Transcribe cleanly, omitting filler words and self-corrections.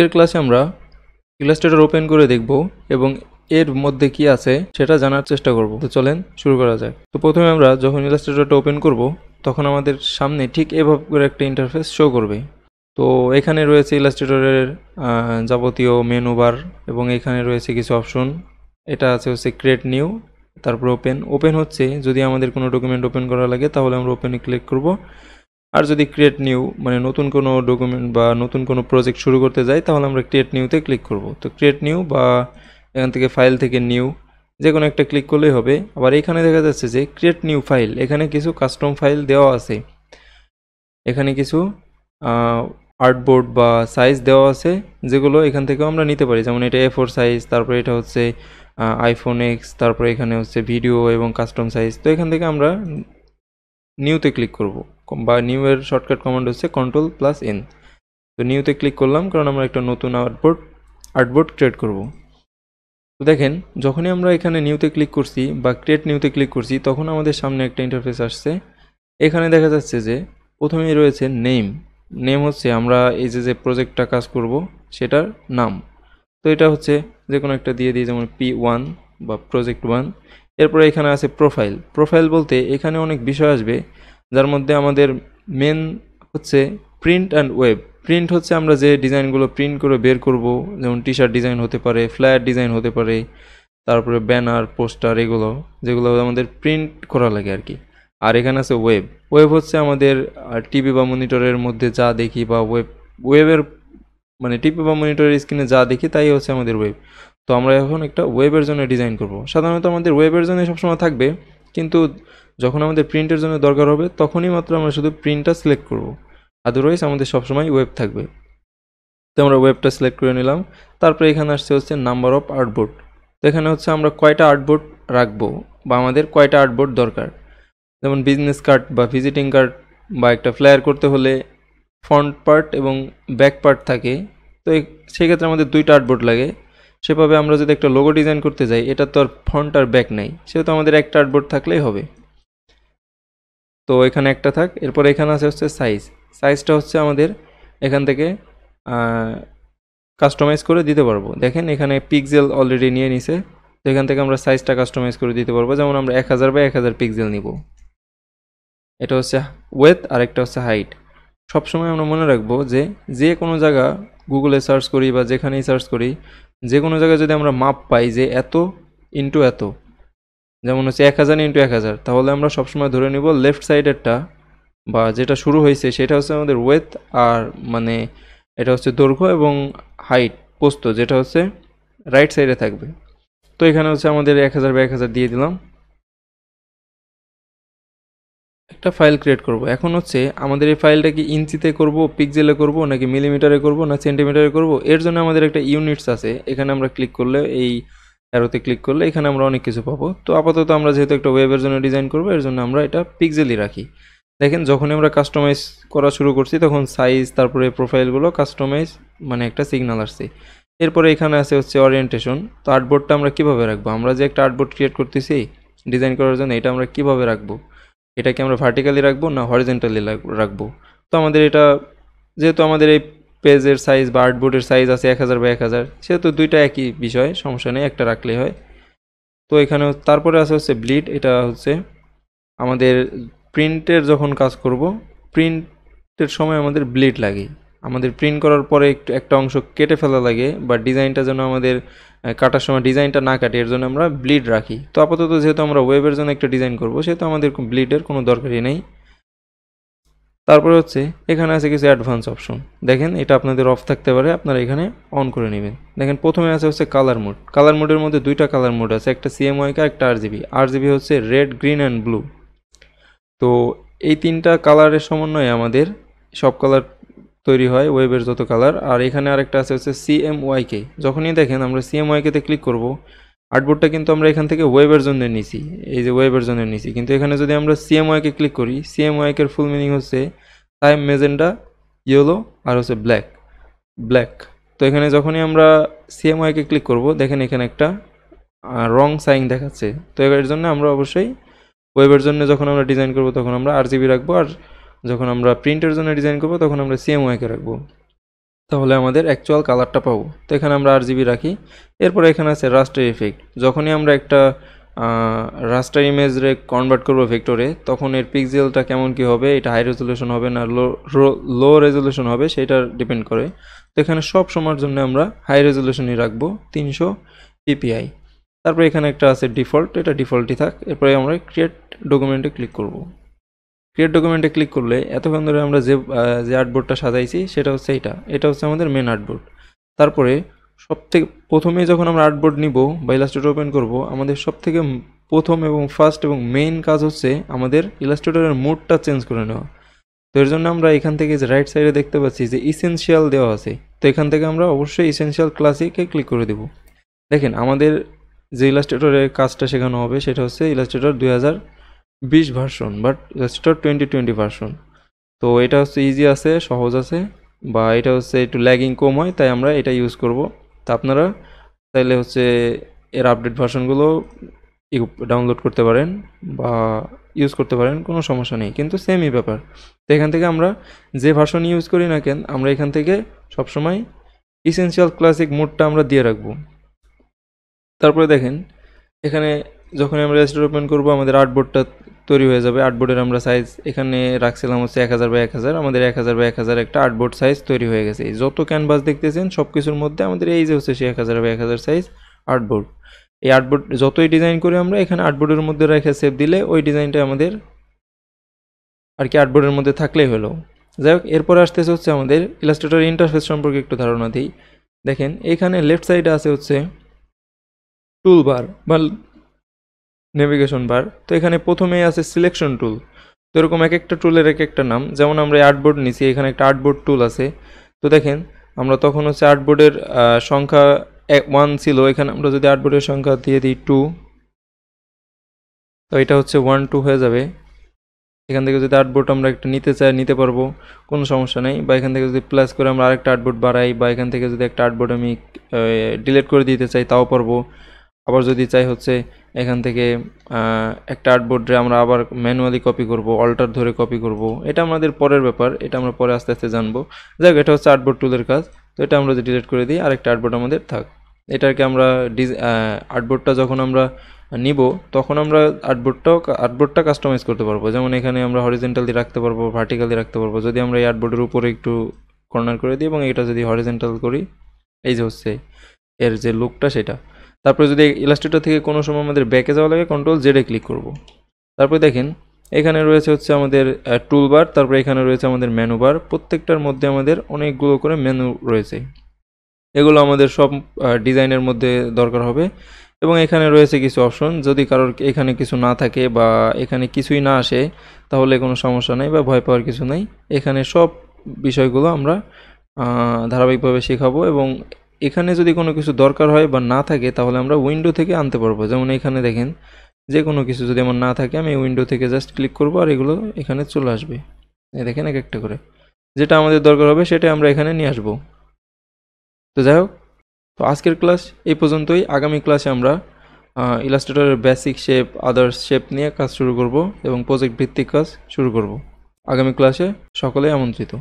আজকের ক্লাসে আমরা ইলাস্ট্রেটর ওপেন করে দেখব এবং এর মধ্যে কি আছে সেটা জানার চেষ্টা করব। তো চলেন শুরু করা যাক। তো প্রথমে আমরা যখন ইলাস্ট্রেটরটা ওপেন করব তখন আমাদের সামনে ঠিক এভাবে করে একটা ইন্টারফেস শো করবে। তো এখানে রয়েছে ইলাস্ট্রেটরের যাবতীয় মেনু বার এবং এখানে রয়েছে কিছু অপশন। এটা আছে হচ্ছে ক্রিয়েট নিউ, তারপর ওপেন হচ্ছে যদি আমাদের কোনো ডকুমেন্ট ওপেন করা লাগে তাহলে আমরা ওপেনে ক্লিক করব। আর যদি ক্রিয়েট নিউ মানে নতুন কোনো ডকুমেন্ট বা নতুন কোনো প্রজেক্ট শুরু করতে যাই তাহলে আমরা ক্রিয়েট নিউতে ক্লিক করব। তো ক্রিয়েট নিউ বা এখান থেকে ফাইল থেকে নিউ যে কোনো একটা ক্লিক করলেই হবে। আবার এখানে দেখা যাচ্ছে যে ক্রিয়েট নিউ ফাইল, এখানে কিছু কাস্টম ফাইল দেওয়া আছে, এখানে কিছু আর্টবোর্ড বা সাইজ দেওয়া আছে যেগুলো এখান থেকেও আমরা নিতে পারি। যেমন এটা A4 সাইজ, তারপরে এটা হচ্ছে আইফোন এক্স, তারপরে এখানে হচ্ছে ভিডিও এবং কাস্টম সাইজ। তো এখান থেকে আমরা নিউতে ক্লিক করব বা নিউ এর শর্টকাট কমান্ড হচ্ছে Ctrl+N। তো নিউতে ক্লিক করলাম কারণ আমরা একটা নতুন আর্টবোর্ড ক্রিয়েট করব। তো দেখেন যখনই আমরা এখানে নিউতে ক্লিক করছি বা ক্রিয়েট নিউতে ক্লিক করছি তখন আমাদের সামনে একটা ইন্টারফেস আসছে। এখানে দেখা যাচ্ছে যে প্রথমেই রয়েছে নেম হচ্ছে আমরা এই যে প্রজেক্টটা কাজ করব সেটার নাম। তো এটা হচ্ছে যে কোনো একটা দিয়ে দিই, যেমন P1 বা প্রজেক্ট 1। এরপরে এখানে আছে প্রোফাইল বলতে এখানে অনেক বিষয় আসবে, যার মধ্যে আমাদের মেন হচ্ছে প্রিন্ট অ্যান্ড ওয়েব। প্রিন্ট হচ্ছে আমরা যে ডিজাইনগুলো প্রিন্ট করে বের করব, যেমন টি শার্ট ডিজাইন হতে পারে, ফ্ল্যাট ডিজাইন হতে পারে, তারপরে ব্যানার পোস্টার, যেগুলো আমাদের প্রিন্ট করা লাগে আর কি। আর এখানে আছে ওয়েব হচ্ছে আমাদের টিভি বা মনিটরের মধ্যে যা দেখি বা ওয়েবের মানে টিভি বা মনিটরের স্ক্রিনে যা দেখি তাই হচ্ছে আমাদের ওয়েব। তো আমরা এখন একটা ওয়েবের জন্য ডিজাইন করব। সাধারণত আমাদের ওয়েবের জন্য সবসময় থাকবে, কিন্তু যখন আমাদের প্রিন্টের জন্য দরকার হবে তখনই মাত্র আমরা শুধু প্রিন্টটা সিলেক্ট করব, আদারওয়াইজ আমাদের সবসময় ওয়েব থাকবে। তো আমরা ওয়েবটা সিলেক্ট করে নিলাম। তারপরে এখানে আসছে হচ্ছে নাম্বার অফ আর্টবোর্ড। তো এখানে হচ্ছে আমরা কয়টা আর্টবোর্ড রাখবো বা আমাদের কয়টা আর্টবোর্ড দরকার। যেমন বিজনেস কার্ড বা ভিজিটিং কার্ড বা একটা ফ্লায়ার করতে হলে ফ্রন্ট পার্ট এবং ব্যাক পার্ট থাকে। তো সেক্ষেত্রে আমাদের দুইটা আর্টবোর্ড লাগে। সেভাবে আমরা যদি একটা লোগো ডিজাইন করতে যাই, এটা তো আর ফ্রন্ট আর ব্যাক নাই, সেহেতু আমাদের একটা আর্টবোর্ড থাকলেই হবে। তো এখানে একটা থাক। এরপর এখানে আছে হচ্ছে সাইজটা হচ্ছে আমাদের এখান থেকে কাস্টমাইজ করে দিতে পারবো। দেখেন এখানে পিক্সেল অলরেডি নিয়ে নিছে, তো এখান থেকে আমরা সাইজটা কাস্টমাইজ করে দিতে পারবো। যেমন আমরা 1000 × 1000 পিক্সেল নিব। এটা হচ্ছে ওয়েথ আর একটা হচ্ছে হাইট। সবসময় আমরা মনে রাখবো যে কোনো জায়গা গুগলে সার্চ করি বা যেখানেই সার্চ করি, যে কোনো জায়গায় যদি আমরা মাপ পাই যে এত ইন্টু এত, যেমন হচ্ছে 1000 × 1000, তাহলে আমরা সবসময় ধরে নিব লেফট সাইডেরটা বা যেটা শুরু হয়েছে সেটা হচ্ছে আমাদের ওয়েথ, আর মানে এটা হচ্ছে দৈর্ঘ্য, এবং হাইট প্রস্থ যেটা হচ্ছে রাইট সাইডে থাকবে। তো এখানে হচ্ছে আমাদের 1000 × 1000 দিয়ে দিলাম। একটা ফাইল ক্রিয়েট করব। এখন হচ্ছে আমাদের এই ফাইলটা কি ইঞ্চিতে করব, পিক্সেলে করব, নাকি মিলিমিটারে করব, না সেন্টিমিটারে করব, এর জন্য আমাদের একটা ইউনিটস আছে। এখানে আমরা ক্লিক করলে, এই অ্যারোতে ক্লিক করলে এখানে আমরা অনেক কিছু পাবো। তো আপাতত আমরা যেহেতু একটা ওয়েবের জন্য ডিজাইন করব, এর জন্য আমরা এটা পিক্সেলই রাখি। দেখেন যখনই আমরা কাস্টমাইজ করা শুরু করছি তখন সাইজ তারপরে প্রোফাইলগুলো কাস্টমাইজ মানে একটা সিগন্যাল আসছে। এরপরে এখানে আছে হচ্ছে ওরিয়েন্টেশন। তো আর্টবোর্ডটা আমরা কিভাবে রাখবো, আমরা যে একটা আর্টবোর্ড ক্রিয়েট করতেছি ডিজাইন করার জন্য, এটা আমরা কিভাবে রাখবো, এটা কি আমরা ভার্টিক্যালি রাখবো না হরিজন্টালি রাখবো। তো আমাদের এটা যেহেতু আমাদের এই পেজের সাইজ বা আর্টবোর্ডের সাইজ আছে 1000 × 1000, সেহেতু দুইটা একই বিষয়, সমস্যা নেই, একটা রাখলেই হয়। তো এখানে তারপরে আছে হচ্ছে ব্লিড। এটা হচ্ছে আমাদের প্রিন্টের যখন কাজ করব, প্রিন্টের সময় আমাদের ব্লিড লাগে। আমাদের প্রিন্ট করার পরে একটা অংশ কেটে ফেলা লাগে বা ডিজাইনটা যেন আমাদের কাটার সময় ডিজাইনটা না কাটে, এর জন্য আমরা ব্লিড রাখি। তো আপাতত যেহেতু আমরা ওয়েবের জন্য একটা ডিজাইন করব সেহেতু আমাদের ব্লিডের কোনো দরকারই নেই। তারপরে হচ্ছে এখানে আছে কিছু অ্যাডভান্স অপশন। দেখেন এটা আপনাদের অফ থাকতে পারে, আপনারা এখানে অন করে নেবেন। দেখেন প্রথমে আছে হচ্ছে কালার মোডের মধ্যে দুইটা কালার মোড আছে, একটা CMYK আর একটা RGB হচ্ছে রেড, গ্রিন অ্যান্ড ব্লু। তো এই তিনটা কালারের সমন্বয়ে আমাদের সব কালার তৈরি হয়, ওয়েবের যত কালার। আর এখানে আরেকটা আছে হচ্ছে CMYK। যখনই দেখেন আমরা CMYK তে ক্লিক করব, আর্টবোর্ডটা কিন্তু আমরা এখান থেকে ওয়েবের জন্য নিছি, এই যে ওয়েবের জন্য নিছি, কিন্তু এখানে যদি আমরা CMYK ক্লিক করি, CMYK এর ফুল মিনিং হচ্ছে টাইম মেজেন্ডা, ইয়েলো আর হচ্ছে ব্ল্যাক। তো এখানে যখনই আমরা CMYK ক্লিক করব, দেখেন এখানে একটা রং সাইন দেখাচ্ছে। তো এর জন্য আমরা অবশ্যই ওয়েবের জন্য যখন আমরা ডিজাইন করব তখন আমরা RGB রাখবো, আর যখন আমরা প্রিন্টের জন্য ডিজাইন করব তখন আমরা CMYK রাখবো। তাহলে আমাদের অ্যাকচুয়াল কালারটা পাবো। তো এখানে আমরা RGB রাখি। এরপরে এখানে আছে রাস্টার ইফেক্ট। যখনই আমরা একটা রাস্টার ইমেজ কনভার্ট করবো ভেক্টরে, তখন এর পিক্সেলটা কেমন কি হবে, এটা হাই রেজলিউশন হবে না লো রেজলিউশন হবে, সেটা ডিপেন্ড করে। তো এখানে সব সময়ের জন্য আমরা হাই রেজলিউশনই রাখবো 300 ppi। তারপরে এখানে একটা আছে ডিফল্ট, এটা ডিফল্টই থাক। এরপরে আমরা ক্রিয়েট ডকুমেন্টে ক্লিক করব। ক্রিয়েট ডকুমেন্টে ক্লিক করলে এতক্ষণ ধরে আমরা যে আর্টবোর্ডটা সাজাইছি সেটা হচ্ছে এটা হচ্ছে আমাদের মেন আর্টবোর্ড। তারপরে সবথেকে প্রথমে যখন আমরা আর্টবোর্ড নিব বা ইলাস্ট্রেটর ওপেন করব, আমাদের সবথেকে প্রথম এবং ফার্স্ট এবং মেইন কাজ হচ্ছে আমাদের ইলাস্ট্রেটরের মোডটা চেঞ্জ করে নেওয়া। তো এর জন্য আমরা এখান থেকে যে রাইট সাইডে দেখতে পাচ্ছি যে ইসেনশিয়াল দেওয়া আছে, তো এখান থেকে আমরা অবশ্যই ইসেনশিয়াল ক্লাসিকে ক্লিক করে দেব। দেখেন আমাদের যে ইলাস্ট্রেটরের কাজটা শেখানো হবে সেটা হচ্ছে Illustrator 2020 version, but Illustrator 2020 version. তো এটা হচ্ছে ইজি আছে, সহজ আছে, বা এটা হচ্ছে একটু ল্যাগিং কম হয়, তাই আমরা এটা ইউজ করব। তা আপনারা চাইলে হচ্ছে এর আপডেট ভার্সনগুলো ডাউনলোড করতে পারেন বা ইউজ করতে পারেন, কোনো সমস্যা নেই, কিন্তু সেমই ব্যাপার। তো এখান থেকে আমরা যে ভার্সন ইউজ করি না কেন, আমরা এখান থেকে সবসময় ইসেনশিয়াল ক্লাসিক মোডটা আমরা দিয়ে রাখবো। তারপরে দেখেন এখানে যখন আমরা ইলাস্ট্রেটর ওপেন করব, আমাদের আর্টবোর্ডটা তৈরি হয়ে যাবে। আর্টবোর্ডের আমরা সাইজ এখানে রাখছিলাম হচ্ছে 1000x1000, আমাদের 1000x1000 একটা আর্টবোর্ড সাইজ তৈরি হয়ে গেছে। যত ক্যানভাস দেখতেছেন সব কিছুর মধ্যে আমাদের এই যে হচ্ছে সেই 1000x1000 সাইজ আর্টবোর্ড। এই আর্টবোর্ড যতই ডিজাইন করি আমরা, এখানে আর্টবোর্ডের মধ্যে রেখে সেভ দিলে ওই ডিজাইনটা আমাদের আর কি আর্টবোর্ডের মধ্যে থাকলেই হলো। যাই হোক, এরপরে আসতেছে হচ্ছে আমাদের ইলাস্ট্রেটর ইন্টারফেস সম্পর্কে একটু ধারণা দিই। দেখেন এখানে লেফট সাইডে আছে হচ্ছে টুল বার বা নেভিগেশন বার। তো এখানে প্রথমেই আছে সিলেকশন টুল। তো এরকম এক একটা টুলের এক একটা নাম। যেমন আমরা আর্টবোর্ড নিছি, এখানে একটা আর্টবোর্ড টুল আছে। তো দেখেন আমরা তখন হচ্ছে আর্টবোর্ডের সংখ্যা 1 ছিল, এখানে আমরা যদি আর্টবোর্ডের সংখ্যা দিয়ে দিই 2, তো এটা হচ্ছে 1 2 হয়ে যাবে। এখান থেকে যদি আর্টবোর্ড আমরা একটা নিতে চাই নিতে পারবো, কোনো সমস্যা নেই। বা এখান থেকে যদি প্লাস করে আমরা আরেকটা আর্টবোর্ড বাড়াই, বা এখান থেকে যদি একটা আর্টবোর্ড আমি ডিলিট করে দিতে চাই তাও পারবো। আবার যদি চাই হচ্ছে এখান থেকে একটা আর্টবোর্ডে আমরা আবার ম্যানুয়ালি কপি করব, অল্টার ধরে কপি করব, এটা আমাদের পরের ব্যাপার, এটা আমরা পরে আস্তে আস্তে জানবো। যাই হোক, এটা হচ্ছে আর্টবোর্ড টুলের কাজ। তো এটা আমরা যদি ডিলিট করে দিই, আরেকটা আর্টবোর্ড আমাদের থাক। এটাকে আমরা আর্টবোর্ডটা যখন আমরা নিব, তখন আমরা আর্টবোর্ডটা কাস্টমাইজ করতে পারবো। যেমন এখানে আমরা হরিজেন্টালি রাখতে পারবো, ভার্টিক্যালি রাখতে পারবো। যদি আমরা এই আর্টবোর্ডের উপরে একটু কর্নার করে দিই এবং এটা যদি হরিজেন্টাল করি, এই যে হচ্ছে এর যে লুকটা সেটা। তারপরে যদি ইলাস্ট্রেটর থেকে কোনো সময় আমাদের ব্যাকে যাওয়া লাগে, কন্ট্রোল জেডে ক্লিক করব। তারপরে দেখেন এখানে রয়েছে হচ্ছে আমাদের টুলবার, তারপরে এখানে রয়েছে আমাদের মেনু বার। প্রত্যেকটার মধ্যে আমাদের অনেকগুলো করে মেনু রয়েছে, এগুলো আমাদের সব ডিজাইনের মধ্যে দরকার হবে। এবং এখানে রয়েছে কিছু অপশন, যদি কারোর এখানে কিছু না থাকে বা এখানে কিছুই না আসে, তাহলে কোনো সমস্যা নেই বা ভয় পাওয়ার কিছু নেই। এখানে সব বিষয়গুলো আমরা ধারাবাহিকভাবে শেখাবো। এবং এখানে যদি কোনো কিছু দরকার হয় বা না থাকে, তাহলে আমরা উইন্ডো থেকে আনতে পারবো। যেমন এখানে দেখেন যে কোনো কিছু যদি আমার না থাকে, আমি উইন্ডো থেকে জাস্ট ক্লিক করবো আর এগুলো এখানে চলে আসবে। এই দেখেন এক একটা করে যেটা আমাদের দরকার হবে সেটা আমরা এখানে নিয়ে আসবো। তো যাই হোক, তো আজকের ক্লাস এই পর্যন্তই। আগামী ক্লাসে আমরা ইলাস্ট্রেটরের বেসিক শেপ, আদার্স শেপ নিয়ে কাজ শুরু করব এবং প্রজেক্ট ভিত্তিক কাজ শুরু করব। আগামী ক্লাসে সকলেই আমন্ত্রিত।